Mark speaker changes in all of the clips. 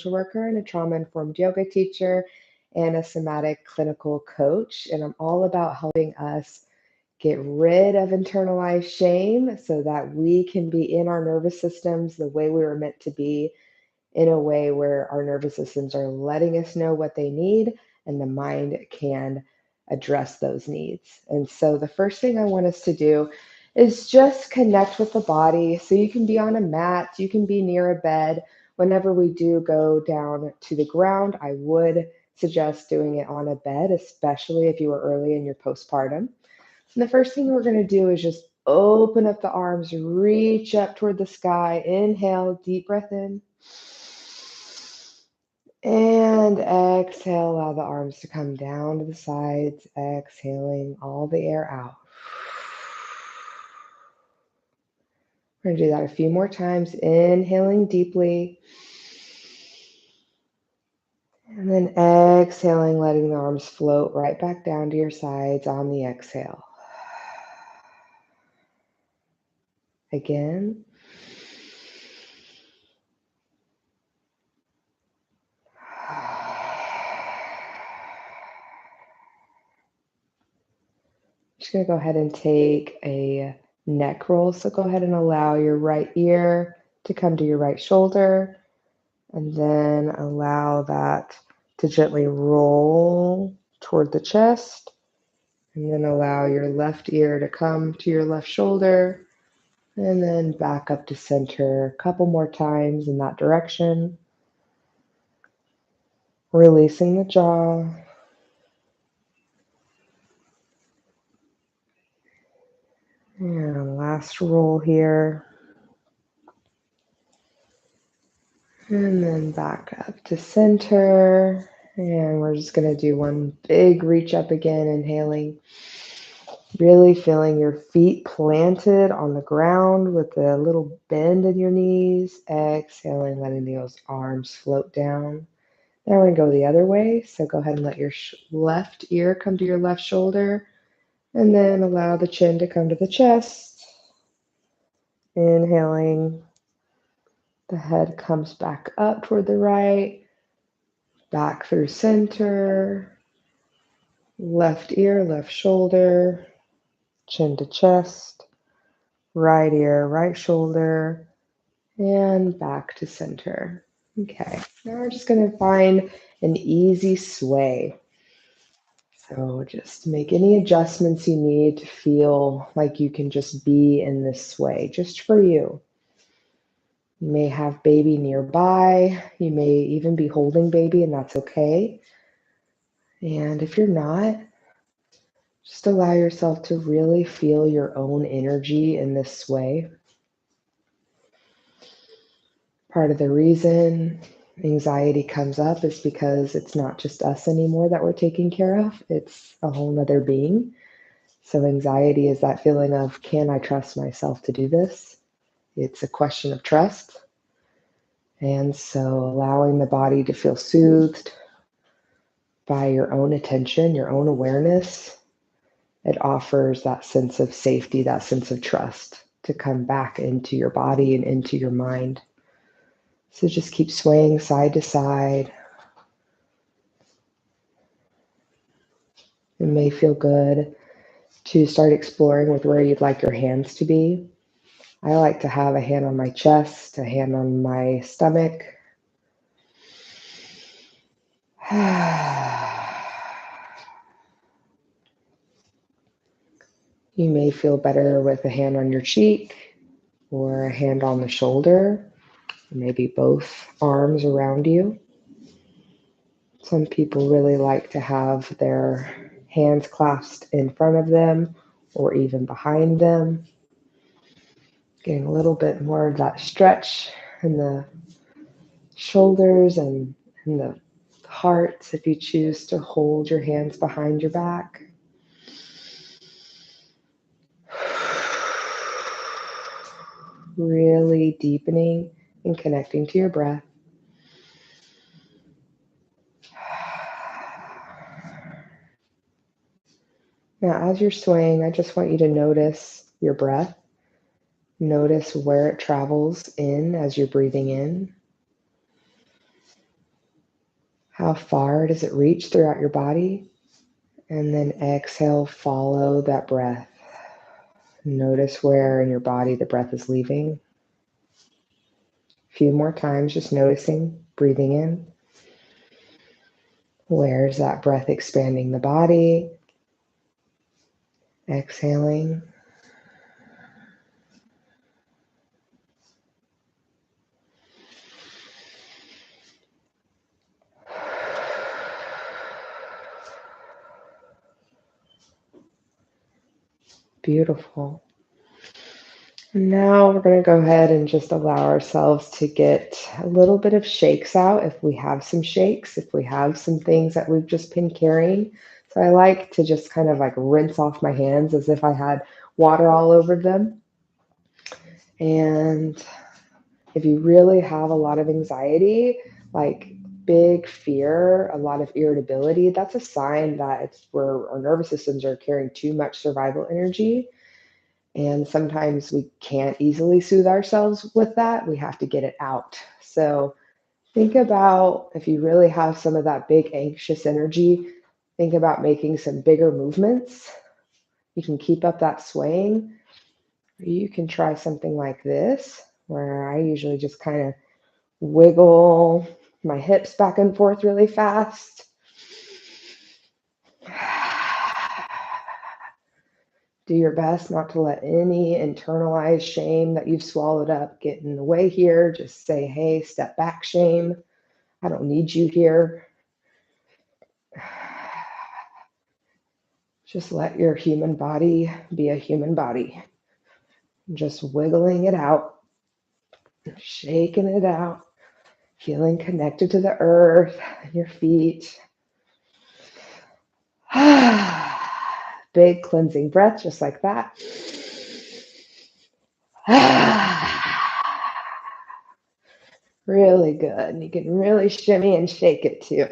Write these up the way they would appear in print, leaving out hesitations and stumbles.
Speaker 1: social worker and a trauma-informed yoga teacher and a somatic clinical coach. And I'm all about helping us get rid of internalized shame so that we can be in our nervous systems the way we were meant to be, in a way where our nervous systems are letting us know what they need and the mind can address those needs. And so the first thing I want us to do is just connect with the body. So you can be on a mat, you can be near a bed. Whenever we do go down to the ground, I would suggest doing it on a bed, especially if you were early in your postpartum. And the first thing we're going to do is just open up the arms, reach up toward the sky. Inhale, deep breath in. And exhale, allow the arms to come down to the sides, exhaling all the air out. We're going to do that a few more times, inhaling deeply. And then exhaling, letting the arms float right back down to your sides on the exhale. Again. Just going to go ahead and take a neck roll. So go ahead and allow your right ear to come to your right shoulder, and then allow that to gently roll toward the chest, and then allow your left ear to come to your left shoulder, and then back up to center a couple more times in that direction. Releasing the jaw. And last roll here. And then back up to center. And we're just going to do one big reach up again, inhaling. Really feeling your feet planted on the ground with a little bend in your knees. Exhaling, letting those arms float down. Now we're going to go the other way. So go ahead and let your left ear come to your left shoulder. And then allow the chin to come to the chest. Inhaling. The head comes back up toward the right. Back through center. Left ear, left shoulder. Chin to chest. Right ear, right shoulder. And back to center. Okay, now we're just going to find an easy sway. So just make any adjustments you need to feel like you can just be in this sway, just for you. You may have baby nearby. You may even be holding baby, and that's okay. And if you're not, just allow yourself to really feel your own energy in this sway. Part of the reason anxiety comes up is because it's not just us anymore that we're taking care of. It's a whole nother being. So anxiety is that feeling of, can I trust myself to do this? It's a question of trust. And so allowing the body to feel soothed by your own attention, your own awareness, it offers that sense of safety, that sense of trust to come back into your body and into your mind. So just keep swaying side to side. It may feel good to start exploring with where you'd like your hands to be. I like to have a hand on my chest, a hand on my stomach. You may feel better with a hand on your cheek or a hand on the shoulder, maybe both arms around you. Some people really like to have their hands clasped in front of them or even behind them. Getting a little bit more of that stretch in the shoulders and in the heart if you choose to hold your hands behind your back. Really deepening and connecting to your breath. Now, as you're swaying, I just want you to notice your breath. Notice where it travels in as you're breathing in. How far does it reach throughout your body? And then exhale, follow that breath. Notice where in your body the breath is leaving. A few more times, just noticing, breathing in. Where's that breath expanding the body? Exhaling. Beautiful. Now we're going to go ahead and just allow ourselves to get a little bit of shakes out if we have some shakes, if we have some things that we've just been carrying. So I like to just kind of like rinse off my hands as if I had water all over them. And if you really have a lot of anxiety, like big fear, a lot of irritability, that's a sign that it's where our nervous systems are carrying too much survival energy. And sometimes we can't easily soothe ourselves with that. We have to get it out. So think about if you really have some of that big anxious energy, think about making some bigger movements. You can keep up that swaying. Or you can try something like this, where I usually just kind of wiggle my hips back and forth really fast. Do your best not to let any internalized shame that you've swallowed up get in the way here. Just say, hey, step back, shame. I don't need you here. Just let your human body be a human body. Just wiggling it out, shaking it out, feeling connected to the earth and your feet. Big cleansing breath, just like that. Really good. And you can really shimmy and shake it too.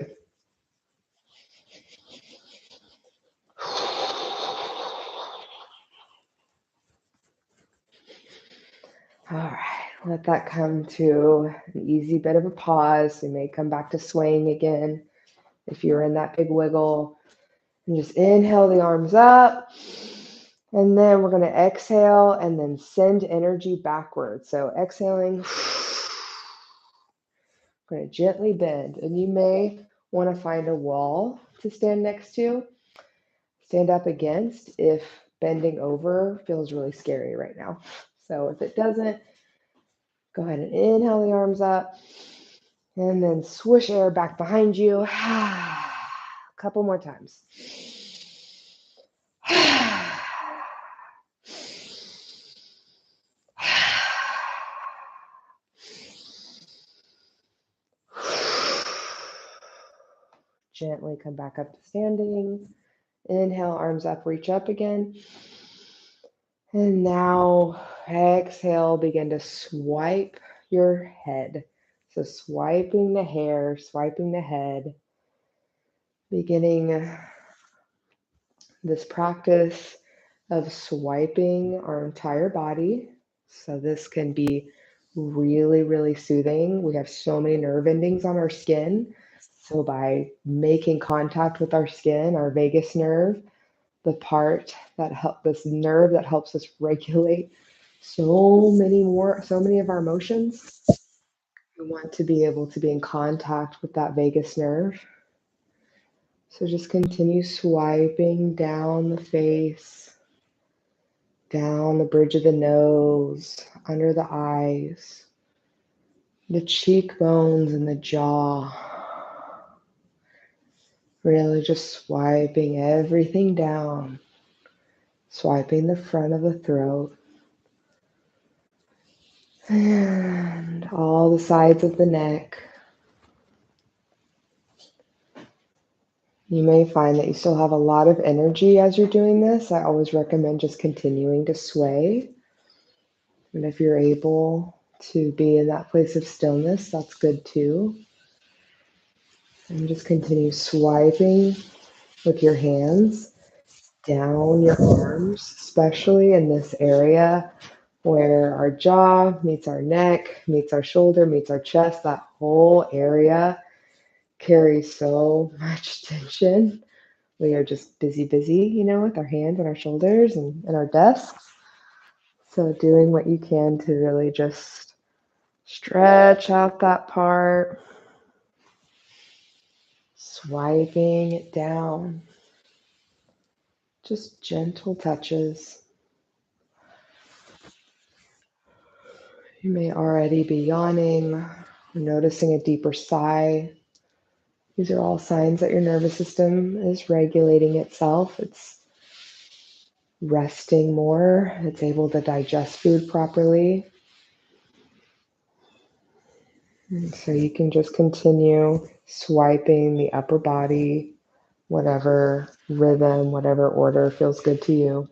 Speaker 1: All right, let that come to an easy bit of a pause. You may come back to swaying again if you're in that big wiggle. And just inhale the arms up. And then we're going to exhale and then send energy backwards. So exhaling, we're going to gently bend. And you may want to find a wall to stand next to, stand up against if bending over feels really scary right now. So if it doesn't, go ahead and inhale the arms up and then swish air back behind you. A couple more times. Gently come back up to standing. Inhale, arms up, reach up again. And now exhale, begin to swipe your head. So swiping the hair, swiping the head, beginning this practice of swiping our entire body. So this can be really, really soothing. We have so many nerve endings on our skin. So by making contact with our skin, our vagus nerve, the part that this nerve that helps us regulate so many of our emotions. We want to be able to be in contact with that vagus nerve. So just continue swiping down the face, down the bridge of the nose, under the eyes, the cheekbones and the jaw. Really just swiping everything down, swiping the front of the throat, and all the sides of the neck. You may find that you still have a lot of energy as you're doing this. I always recommend just continuing to sway. And if you're able to be in that place of stillness, that's good too. And just continue swiping with your hands down your arms, especially in this area where our jaw meets our neck, meets our shoulder, meets our chest, that whole area carry so much tension. We are just busy, with our hands and our shoulders and our desks. So doing what you can to really just stretch out that part, swiping it down, just gentle touches. You may already be yawning or noticing a deeper sigh. These are all signs that your nervous system is regulating itself. It's resting more. It's able to digest food properly. And so you can just continue swiping the upper body, whatever rhythm, whatever order feels good to you.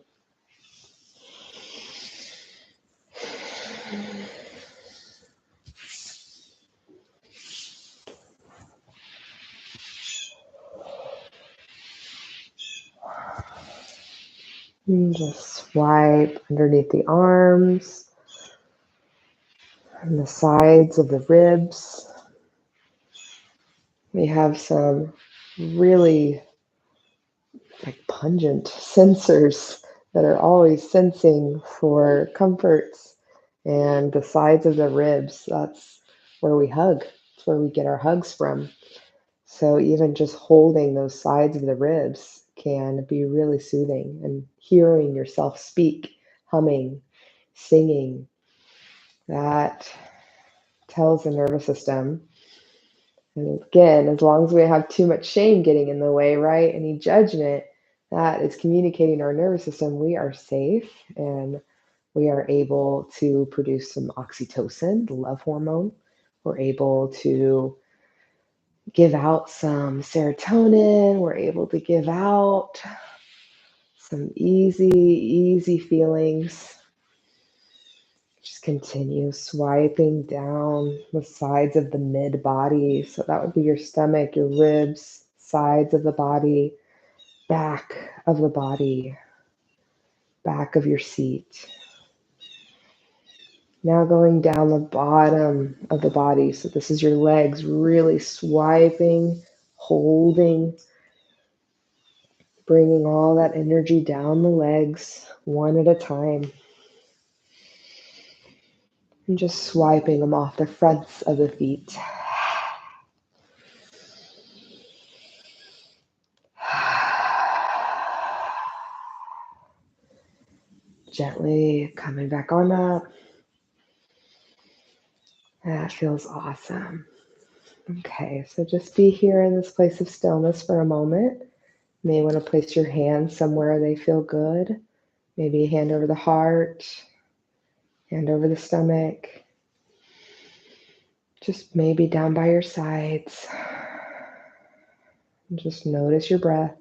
Speaker 1: And just swipe underneath the arms and the sides of the ribs. We have some really pungent sensors that are always sensing for comforts. And the sides of the ribs, that's where we hug. It's where we get our hugs from. So even just holding those sides of the ribs can be really soothing, and hearing yourself speak, humming, singing, that tells the nervous system. And again, as long as we have too much shame getting in the way, right? Any judgment, that is communicating to our nervous system we are safe and we are able to produce some oxytocin, the love hormone. We're able to give out some serotonin. We're able to give out some easy feelings. Just continue swiping down the sides of the mid body. So that would be your stomach, your ribs, sides of the body, back of the body, back of your seat. Now going down the bottom of the body. So this is your legs, really swiping, holding, bringing all that energy down the legs one at a time. And just swiping them off the fronts of the feet. Gently coming back on up. That feels awesome. Okay, so just be here in this place of stillness for a moment. You may want to place your hands somewhere they feel good. Maybe a hand over the heart, hand over the stomach. Just maybe down by your sides. And just notice your breath.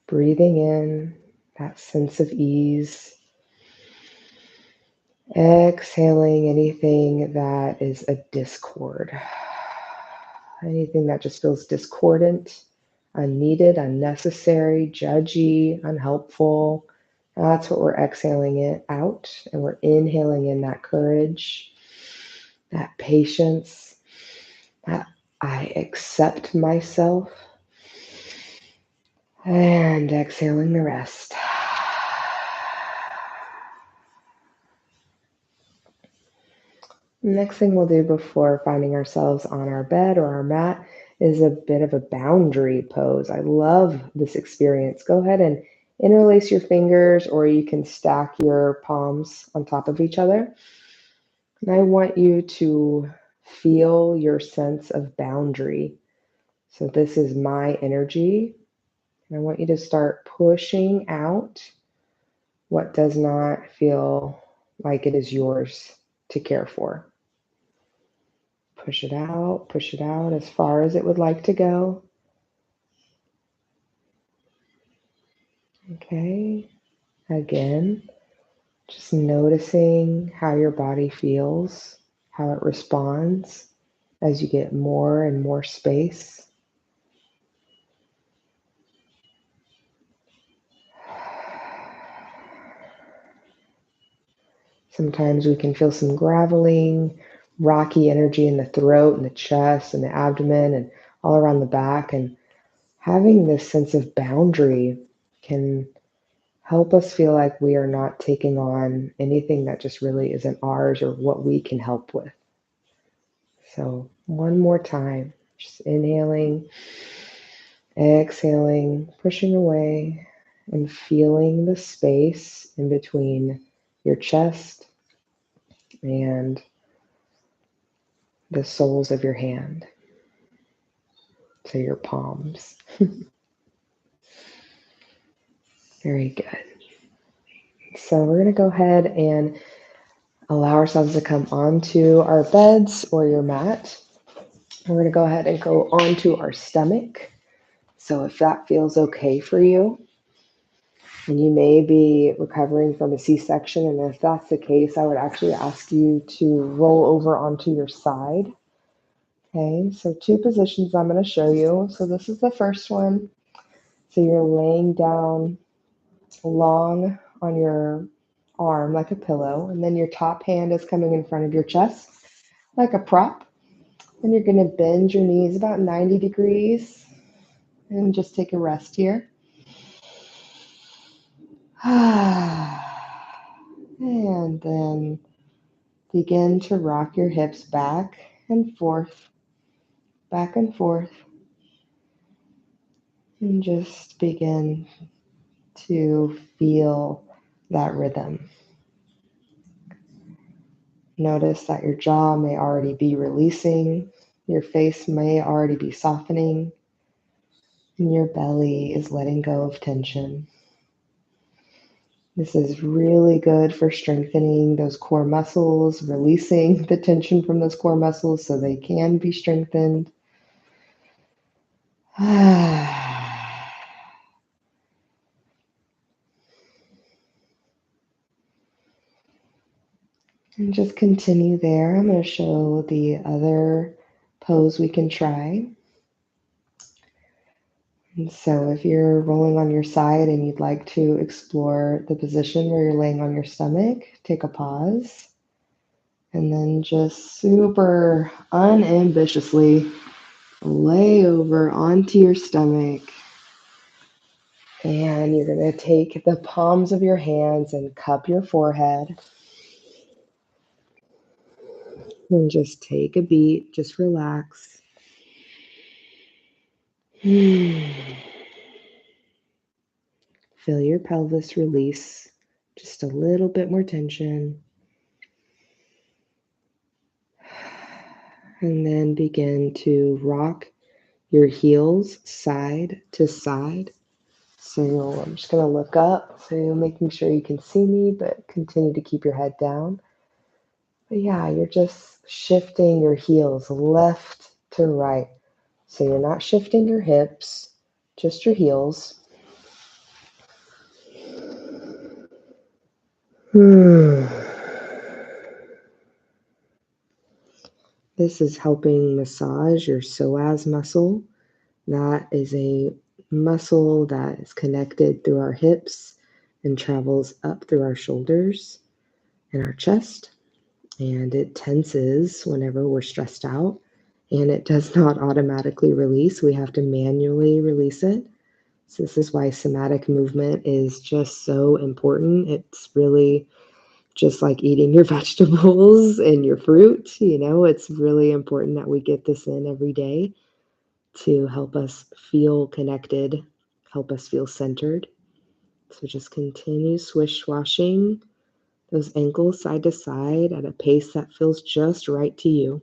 Speaker 1: Breathing in that sense of ease. Exhaling anything that is a discord. Anything that just feels discordant, unneeded, unnecessary, judgy, unhelpful. That's what we're exhaling it out. And we're inhaling in that courage, that patience, that I accept myself. And exhaling the rest. Next thing we'll do before finding ourselves on our bed or our mat is a bit of a boundary pose. I love this experience. Go ahead and interlace your fingers, or you can stack your palms on top of each other. And I want you to feel your sense of boundary. So this is my energy. And I want you to start pushing out what does not feel like it is yours to care for. Push it out as far as it would like to go. Okay, again, just noticing how your body feels, how it responds as you get more and more space. So Sometimes we can feel some graveling, rocky energy in the throat and the chest and the abdomen and all around the back. And having this sense of boundary can help us feel like we are not taking on anything that just really isn't ours or what we can help with. So one more time, just inhaling, exhaling, pushing away, and feeling the space in between your chest and the soles of your hand, so your palms. Very good. So we're going to go ahead and allow ourselves to come onto our beds or your mat. We're going to go ahead and go onto our stomach. So if that feels okay for you, and you may be recovering from a C-section, and if that's the case, I would actually ask you to roll over onto your side. Okay, so 2 positions I'm going to show you. So this is the first one. So you're laying down long on your arm like a pillow, and then your top hand is coming in front of your chest like a prop. And you're going to bend your knees about 90 degrees and just take a rest here. And then begin to rock your hips back and forth, and just begin to feel that rhythm. Notice that your jaw may already be releasing, your face may already be softening, and your belly is letting go of tension. This is really good for strengthening those core muscles, releasing the tension from those core muscles so they can be strengthened. And just continue there. I'm going to show the other pose we can try. And so if you're rolling on your side and you'd like to explore the position where you're laying on your stomach, take a pause. And then just super unambitiously lay over onto your stomach. And you're going to take the palms of your hands and cup your forehead. And just take a beat, just relax. Feel your pelvis release, just a little bit more tension. And then begin to rock your heels side to side. So I'm just going to look up, so you're making sure you can see me, but continue to keep your head down. But yeah, you're just shifting your heels left to right. So you're not shifting your hips, just your heels. This is helping massage your psoas muscle. That is a muscle that is connected through our hips and travels up through our shoulders and our chest. And it tenses whenever we're stressed out. And it does not automatically release. We have to manually release it. So this is why somatic movement is just so important. It's really just like eating your vegetables and your fruit. It's really important that we get this in every day to help us feel connected, help us feel centered. So just continue swish-swashing those ankles side to side at a pace that feels just right to you.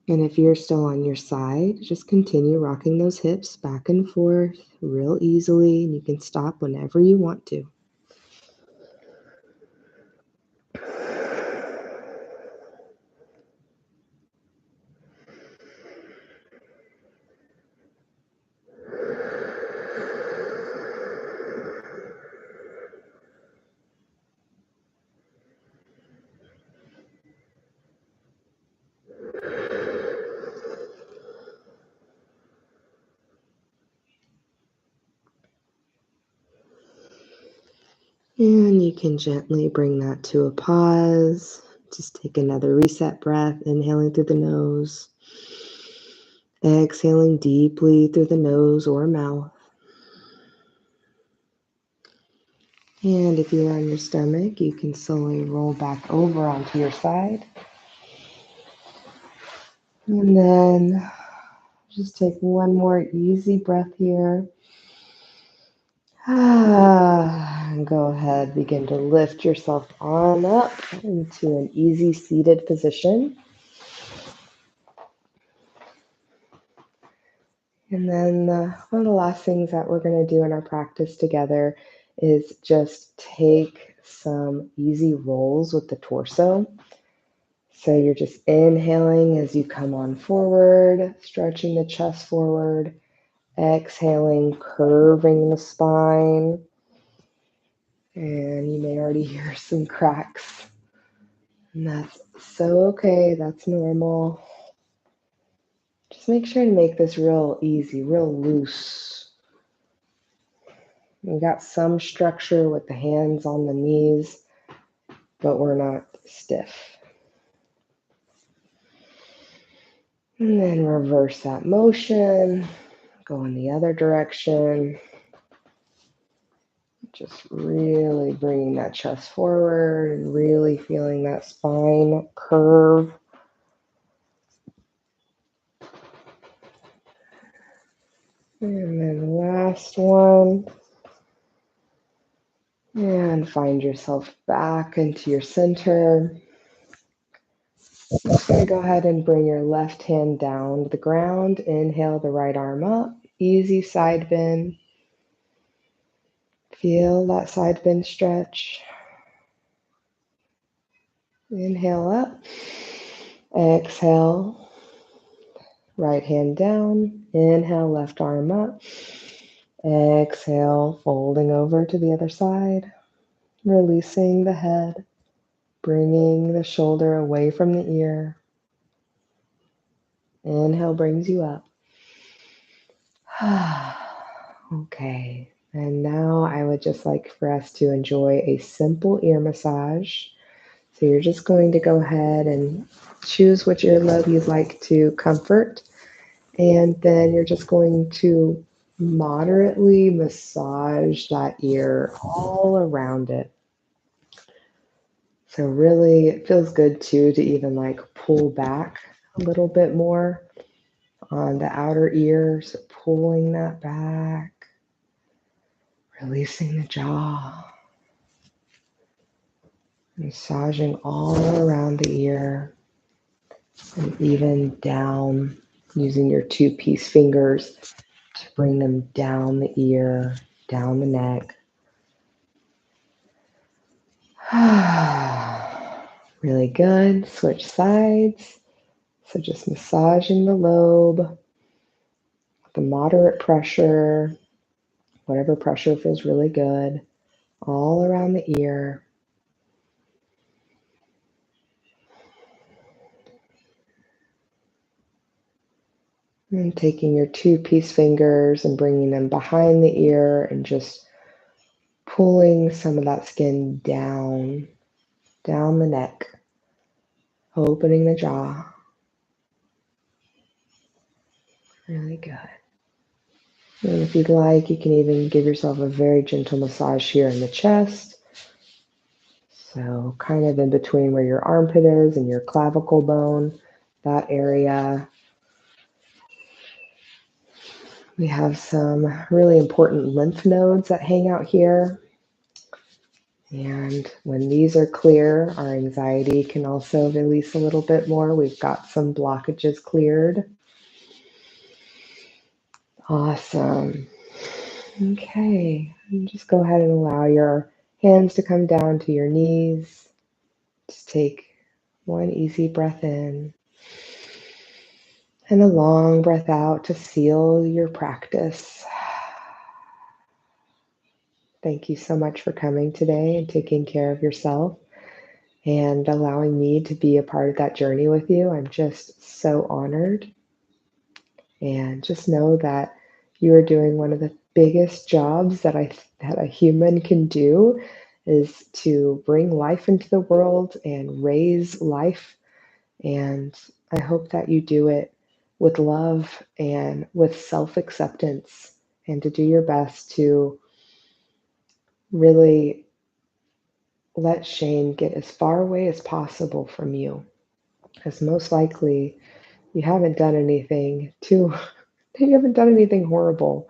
Speaker 1: And if you're still on your side, just continue rocking those hips back and forth real easily, and you can stop whenever you want to. And you can gently bring that to a pause. Just take another reset breath, inhaling through the nose, exhaling deeply through the nose or mouth. And if you're on your stomach, you can slowly roll back over onto your side. And then just take one more easy breath here. And go ahead, begin to lift yourself on up into an easy seated position. And then one of the last things that we're going to do in our practice together is just take some easy rolls with the torso. So you're just inhaling as you come on forward, stretching the chest forward, exhaling, curving the spine. And you may already hear some cracks. And that's so okay, that's normal. Just make sure to make this real easy, real loose. We got some structure with the hands on the knees, but we're not stiff. And then reverse that motion, go in the other direction. Just really bringing that chest forward and really feeling that spine curve. And then the last one. And find yourself back into your center. Just going to go ahead and bring your left hand down to the ground. Inhale the right arm up. Easy side bend. Feel that side bend stretch. Inhale up. Exhale. Right hand down. Inhale, left arm up. Exhale, folding over to the other side. Releasing the head. Bringing the shoulder away from the ear. Inhale brings you up. Okay, and now I would just like for us to enjoy a simple ear massage. So you're just going to go ahead and choose which earlobe you'd like to comfort, and then you're just going to moderately massage that ear all around it. So really, it feels good too to even like pull back a little bit more on the outer ear, so pulling that back. Releasing the jaw, massaging all around the ear, and even down, using your two-piece fingers to bring them down the ear, down the neck. Really good. Switch sides. So just massaging the lobe with the moderate pressure, whatever pressure feels really good, all around the ear. And taking your two-piece fingers and bringing them behind the ear and just pulling some of that skin down the neck, opening the jaw. Really good. And if you'd like, you can even give yourself a very gentle massage here in the chest. So kind of in between where your armpit is and your clavicle bone, that area. We have some really important lymph nodes that hang out here. And when these are clear, our anxiety can also release a little bit more. We've got some blockages cleared. Awesome. Okay, and just go ahead and allow your hands to come down to your knees. Just take one easy breath in and a long breath out to seal your practice. Thank you so much for coming today and taking care of yourself and allowing me to be a part of that journey with you. I'm just so honored. And just know that you are doing one of the biggest jobs that a human can do, is to bring life into the world and raise life. And I hope that you do it with love and with self-acceptance, and to do your best to really let shame get as far away as possible from you, because most likely you haven't done anything you haven't done anything horrible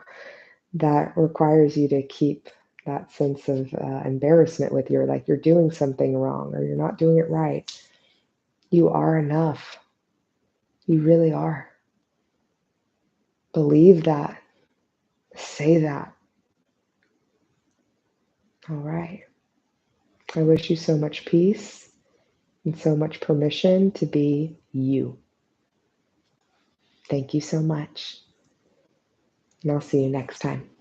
Speaker 1: that requires you to keep that sense of embarrassment with you, or like you're doing something wrong or you're not doing it right. You are enough. You really are. Believe that. Say that. All right. I wish you so much peace and so much permission to be you. Thank you so much. And I'll see you next time.